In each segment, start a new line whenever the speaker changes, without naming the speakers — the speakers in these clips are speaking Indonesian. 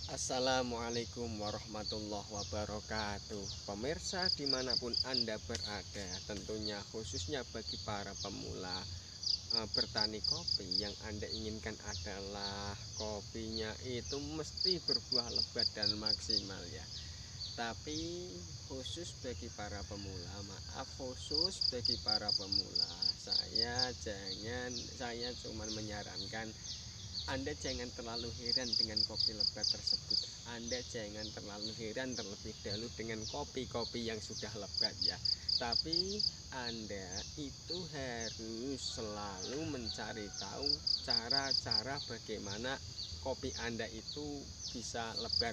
Assalamualaikum warahmatullahi wabarakatuh. Pemirsa dimanapun Anda berada, tentunya khususnya bagi para pemula bertani kopi, yang Anda inginkan adalah kopinya itu mesti berbuah lebat dan maksimal ya. Tapi khusus bagi para pemula, saya cuman menyarankan Anda jangan terlalu heran dengan kopi lebat tersebut. Anda jangan terlalu heran terlebih dahulu dengan kopi-kopi yang sudah lebat ya. Tapi Anda itu harus selalu mencari tahu cara-cara bagaimana kopi Anda itu bisa lebat,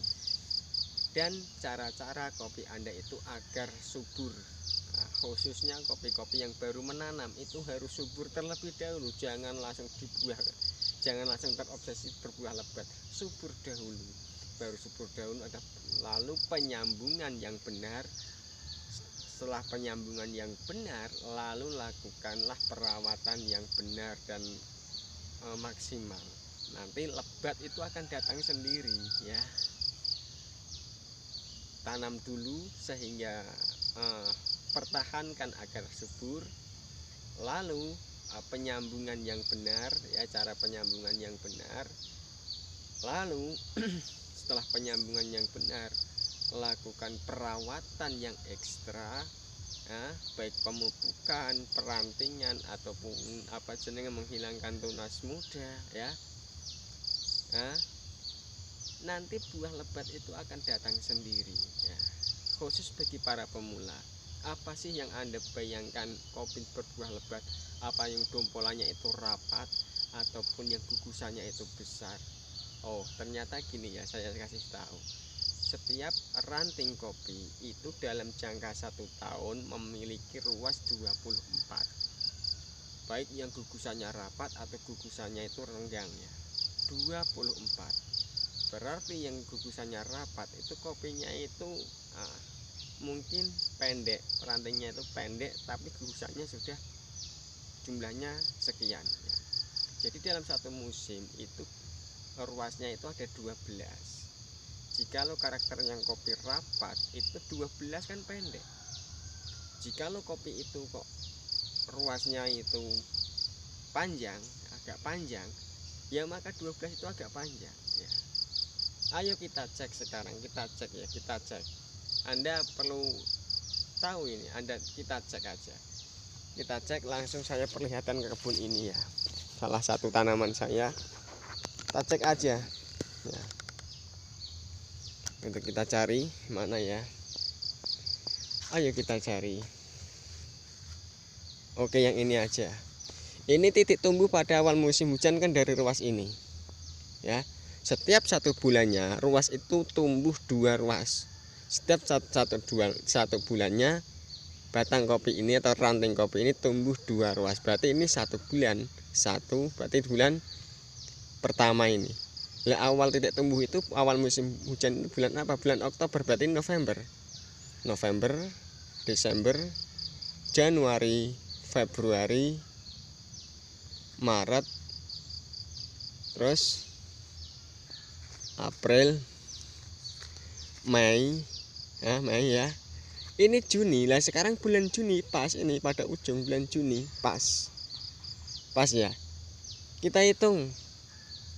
dan cara-cara kopi Anda itu agar subur. Khususnya kopi-kopi yang baru menanam itu harus subur terlebih dahulu. Jangan langsung terobsesi berbuah lebat. Subur dahulu, baru subur dahulu ada, lalu penyambungan yang benar. Setelah penyambungan yang benar, lalu lakukanlah perawatan yang benar dan maksimal. Nanti lebat itu akan datang sendiri ya. Tanam dulu sehingga pertahankan agar subur, lalu penyambungan yang benar ya, cara penyambungan yang benar. Lalu setelah penyambungan yang benar, lakukan perawatan yang ekstra ya, baik pemupukan, perantingan ataupun menghilangkan tunas muda ya. Nanti buah lebat itu akan datang sendiri ya. Khusus bagi para pemula, apa sih yang Anda bayangkan kopi berbuah lebat? Apa yang dompolannya itu rapat ataupun yang gugusannya itu besar? Oh, ternyata gini ya, saya kasih tahu. Setiap ranting kopi itu dalam jangka 1 tahun memiliki ruas 24, baik yang gugusannya rapat atau gugusannya itu renggang ya. 24 berarti yang gugusannya rapat itu kopinya itu mungkin pendek, rantingnya itu pendek, tapi gugusannya sudah jumlahnya sekian ya. Jadi dalam satu musim itu ruasnya itu ada 12. Jikalau karakter yang kopi rapat itu 12 kan pendek. Jikalau kopi itu kok ruasnya itu agak panjang ya, maka 12 itu agak panjang ya. Ayo kita cek sekarang, kita cek. Anda perlu tahu ini, kita cek aja. Kita cek langsung, saya perlihatkan ke kebun ini ya. Salah satu tanaman saya. Kita cek aja. Ya. Untuk kita cari mana ya. Ayo kita cari. Oke, yang ini aja. Ini titik tumbuh pada awal musim hujan kan dari ruas ini. Ya. Setiap 1 bulannya ruas itu tumbuh 2 ruas. Setiap satu bulannya batang kopi ini atau ranting kopi ini tumbuh 2 ruas. Berarti ini 1 bulan. Berarti bulan pertama ini. Lah awal titik tumbuh itu awal musim hujan bulan apa? Bulan Oktober, berarti November, Desember, Januari, Februari, Maret, terus April, Mei ya. Ini Juni. Lah sekarang bulan Juni, pas ini pada ujung bulan Juni, pas ya. Kita hitung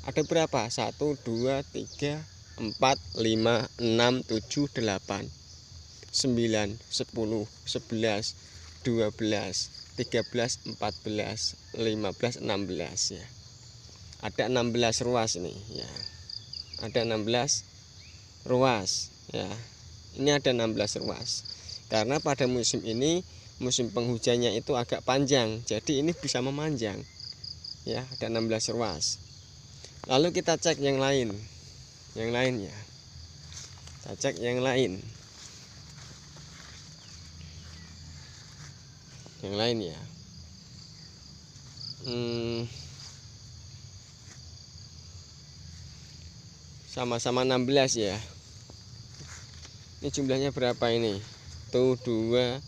ada berapa? 1, 2, 3, 4, 5, 6, 7, 8, 9, 10, 11, 12, 13, 14, 15, 16 ya. Ada 16 ruas nih ya. Ada 16 ruas ya. Ini ada 16 ruas. Karena pada musim ini musim penghujannya itu agak panjang, jadi ini bisa memanjang. Ya, ada 16 ruas. Lalu kita cek yang lain. Yang lain ya. Kita cek yang lain. Yang lain ya. Sama-sama 16 ya. Ini jumlahnya berapa ini? Tuh 2,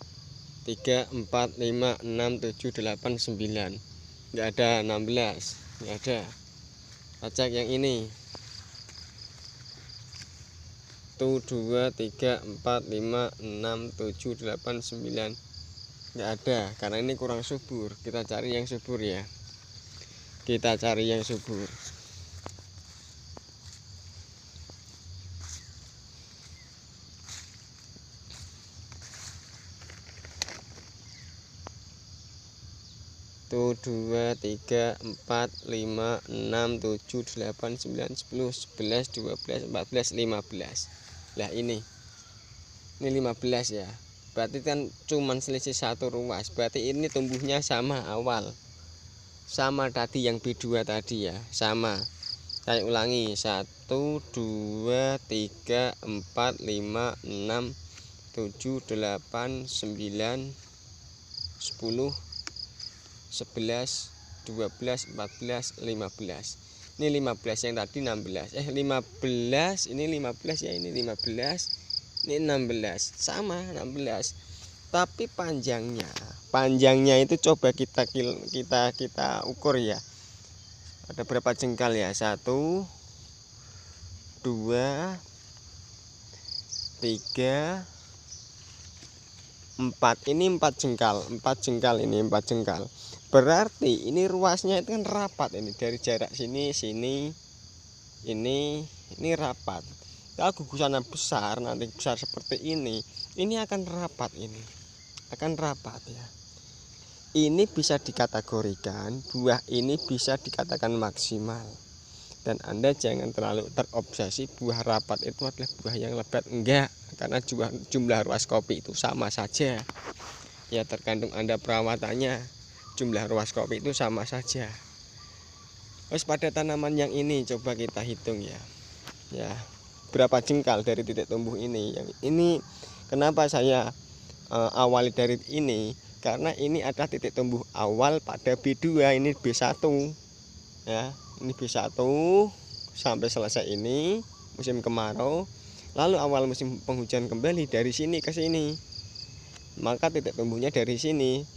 3, 4, 5, 6, 7, 8, 9. Enggak ada 16. Enggak ada. Kita cek yang ini. 2, 3, 4, 5, 6, 7, 8, 9. Nggak ada karena ini kurang subur. Kita cari yang subur ya. Kita cari yang subur. Tuh 2, 3, 4, 5, 6, 7, 8, 9, 10, 11, 12, 14, 15. Lah ini 15 ya. Berarti kan cuman selisih 1 ruas. Berarti ini tumbuhnya sama awal. Sama tadi yang B2 tadi ya, sama. Saya ulangi, 1, 2, 3, 4, 5, 6, 7, 8, 9, 10, 11, 12, 14, 15. Ini 15, yang tadi 16. 15, ini 15 ya, ini 15. Ini 16, sama 16. Tapi panjangnya itu coba kita ukur ya. Ada berapa jengkal ya? 1, 2, 3, 4. Ini 4 jengkal, 4 jengkal ini 4 jengkal. Berarti ini ruasnya itu kan rapat ini, dari jarak sini ini rapat. Kalau gugusannya besar, nanti besar seperti ini akan rapat, ini akan rapat ya. Ini bisa dikategorikan buah ini bisa dikatakan maksimal. Dan Anda jangan terlalu terobsesi buah rapat itu adalah buah yang lebat, enggak, karena jumlah ruas kopi itu sama saja ya, tergantung Anda perawatannya. Jumlah ruas kopi itu sama saja. Terus pada tanaman yang ini coba kita hitung ya. Ya, berapa jengkal dari titik tumbuh ini? Yang ini kenapa saya awali dari ini? Karena ini adalah titik tumbuh awal pada B2, ini B1 ya. Ini B1 sampai selesai ini musim kemarau, lalu awal musim penghujan kembali dari sini ke sini. Maka titik tumbuhnya dari sini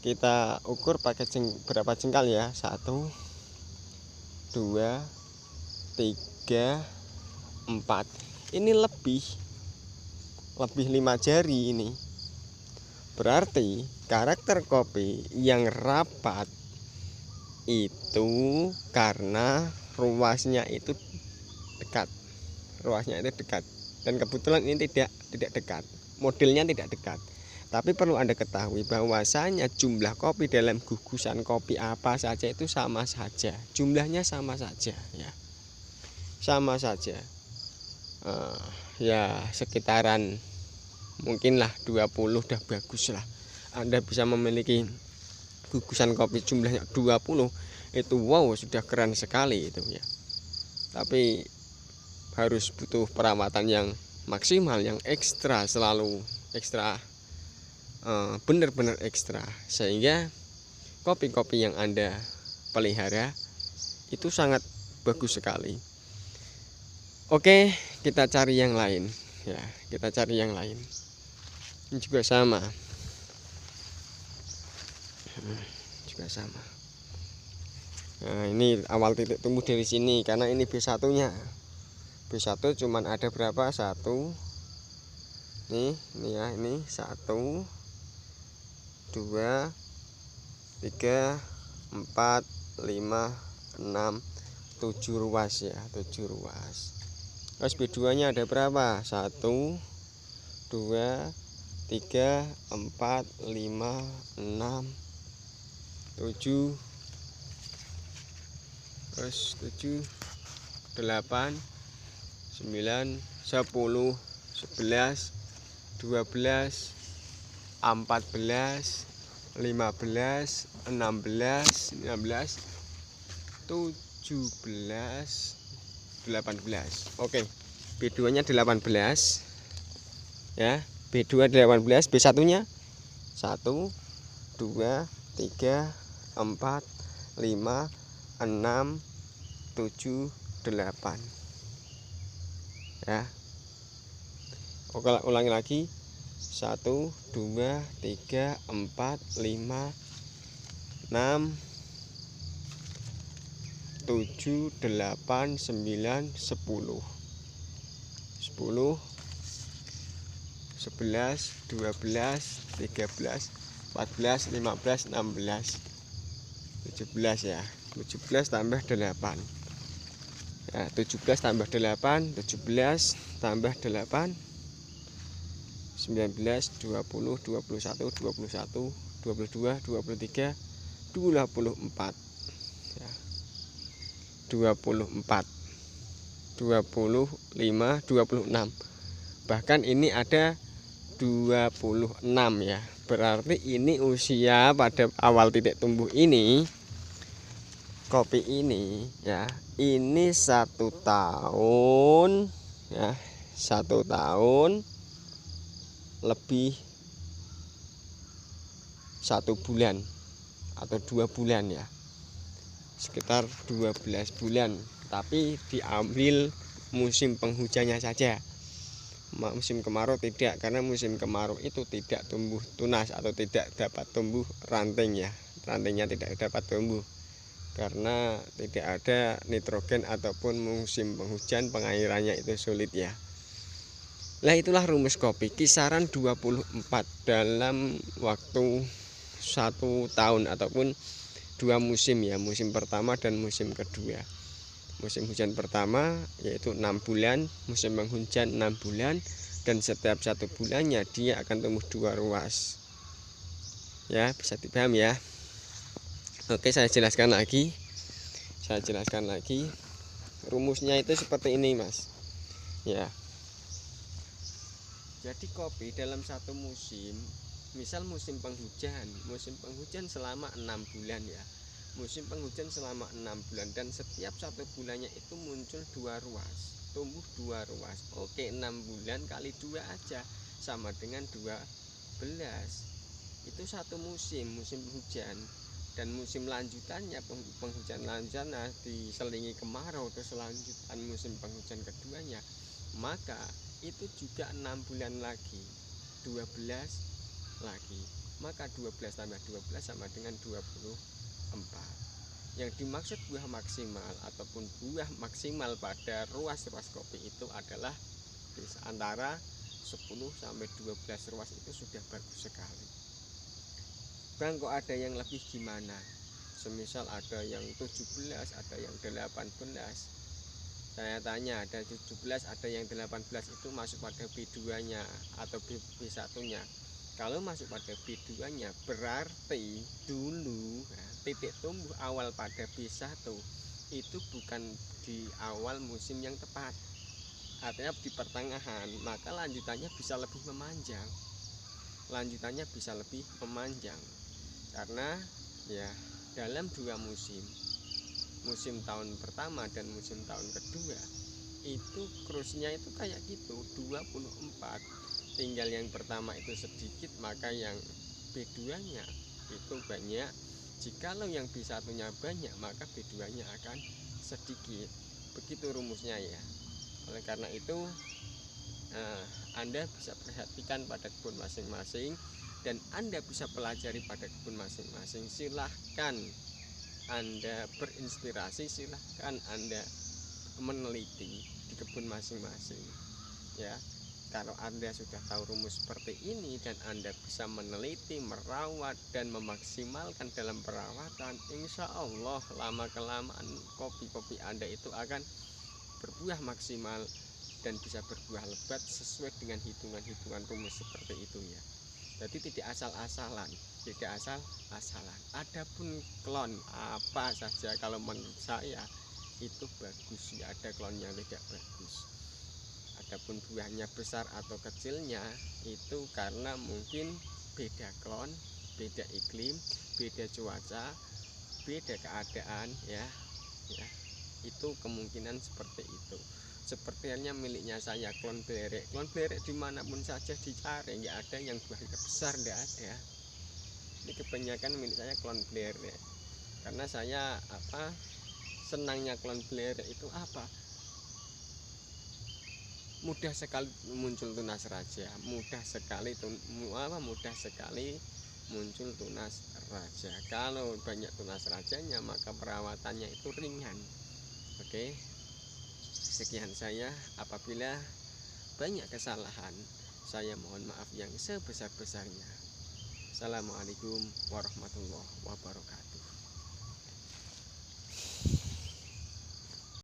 kita ukur pakai berapa jengkal ya? 1, 2, 3, 4. Ini lebih 5 jari ini. Berarti karakter kopi yang rapat itu karena ruasnya itu dekat. Ruasnya itu dekat. Dan kebetulan ini tidak dekat. Modelnya tidak dekat. Tapi perlu Anda ketahui bahwasanya jumlah kopi dalam gugusan kopi apa saja itu sama saja. Jumlahnya sama saja ya. Sama saja. Ya sekitaran mungkinlah 20 udah bagus lah. Anda bisa memiliki gugusan kopi jumlahnya 20, itu wow, sudah keren sekali itu ya. Tapi harus butuh perawatan yang maksimal, yang ekstra, selalu ekstra, benar-benar ekstra, sehingga kopi-kopi yang Anda pelihara itu sangat bagus sekali. Oke, kita cari yang lain ya, kita cari yang lain. Ini juga sama, Nah, ini awal titik tumbuh dari sini, karena ini B1 nya. B1 cuman ada berapa? 1 nih ya, ini 1, 2, 3, 4, 5, 6, 7 ruas ya, 7 ruas. Terus B2 nya ada berapa? 1, 2, 3, 4, 5, 6, 7, terus 7, 8, 9, 10, 11, 12, 14, 15, 16, 17, 18. Oke, B2 nya 18 ya. B2 18, B1 nya 1, 2, 3, 4, 5, 6, 7, 8 ya. Oke, ulangi lagi. 1, 2, 3, 4, 5, 6, 7, 8, 9, 10. 10, 11, 12, 13, 14, 15, 16, 17 ya. 17 tambah 8 ya, 17 tambah 8, 17 tambah 8, 19, 20, 21, 21, 22, 23, 24 ya. 24, 25, 26. Bahkan ini ada 26 ya. Berarti ini usia pada awal titik tumbuh ini, kopi ini ya, ini 1 tahun ya, 1 tahun lebih 1 bulan atau 2 bulan ya, sekitar 12 bulan. Tapi diambil musim penghujannya saja, musim kemarau tidak, karena musim kemarau itu tidak tumbuh tunas atau tidak dapat tumbuh ranting ya, rantingnya tidak dapat tumbuh karena tidak ada nitrogen, ataupun musim penghujan pengairannya itu sulit ya. Nah, itulah rumus kopi, kisaran 24 dalam waktu 1 tahun ataupun 2 musim ya, musim pertama dan musim kedua. Musim hujan pertama yaitu 6 bulan, musim penghujan 6 bulan, dan setiap 1 bulannya dia akan tumbuh 2 ruas ya, bisa dipaham ya. Oke, saya jelaskan lagi rumusnya itu seperti ini mas ya. Jadi kopi dalam 1 musim, misal musim penghujan selama 6 bulan ya, musim penghujan selama 6 bulan, dan setiap 1 bulannya itu muncul 2 ruas, tumbuh 2 ruas. Oke, 6 bulan kali 2 aja sama dengan 12. Itu 1 musim hujan. Dan musim lanjutannya, penghujan lanjutannya diselingi kemarau, terus lanjutan musim penghujan keduanya, maka itu juga 6 bulan lagi, 12 lagi. Maka 12 tambah 12 sama dengan 24. Yang dimaksud buah maksimal ataupun buah maksimal pada ruas-ruas kopi itu adalah antara 10 sampai 12 ruas, itu sudah bagus sekali. Bang, kok ada yang lebih gimana? Semisal ada yang 17, ada yang 18. Saya tanya, ada 17, ada yang 18, itu masuk pada B2-nya atau B1-nya. Kalau masuk pada B2-nya, berarti dulu titik tumbuh awal pada B1 itu bukan di awal musim yang tepat, artinya di pertengahan, maka lanjutannya bisa lebih memanjang. Karena ya, dalam 2 musim tahun pertama dan musim tahun kedua, itu krusnya itu kayak gitu, 24. Tinggal yang pertama itu sedikit, maka yang B2-nya itu banyak. Jikalau yang B1-nya banyak, maka B2-nya akan sedikit. Begitu rumusnya ya. Oleh karena itu Anda bisa perhatikan pada kebun masing-masing, dan Anda bisa pelajari pada kebun masing-masing. Silahkan Anda berinspirasi, silahkan Anda meneliti di kebun masing-masing ya. Kalau Anda sudah tahu rumus seperti ini dan Anda bisa meneliti, merawat, dan memaksimalkan dalam perawatan, insya Allah lama-kelamaan kopi-kopi Anda itu akan berbuah maksimal dan bisa berbuah lebat sesuai dengan hitungan-hitungan rumus seperti itu ya. Jadi tidak asal-asalan. Adapun klon apa saja kalau menurut saya itu bagus, ya ada klon yang tidak bagus. Adapun buahnya besar atau kecilnya itu karena mungkin beda klon, beda iklim, beda cuaca, beda keadaan ya. Itu kemungkinan seperti itu. Seperti halnya miliknya saya, klon belerek dimanapun saja dicari, nggak ada yang buahnya besar, nggak ada. Ini kebanyakan milik saya klon belerek, karena saya senangnya klon belerek itu mudah sekali muncul tunas raja, mudah sekali muncul tunas raja. Kalau banyak tunas rajanya, maka perawatannya itu ringan. Oke, sekian saya. Apabila banyak kesalahan, saya mohon maaf yang sebesar-besarnya. Assalamualaikum warahmatullahi wabarakatuh.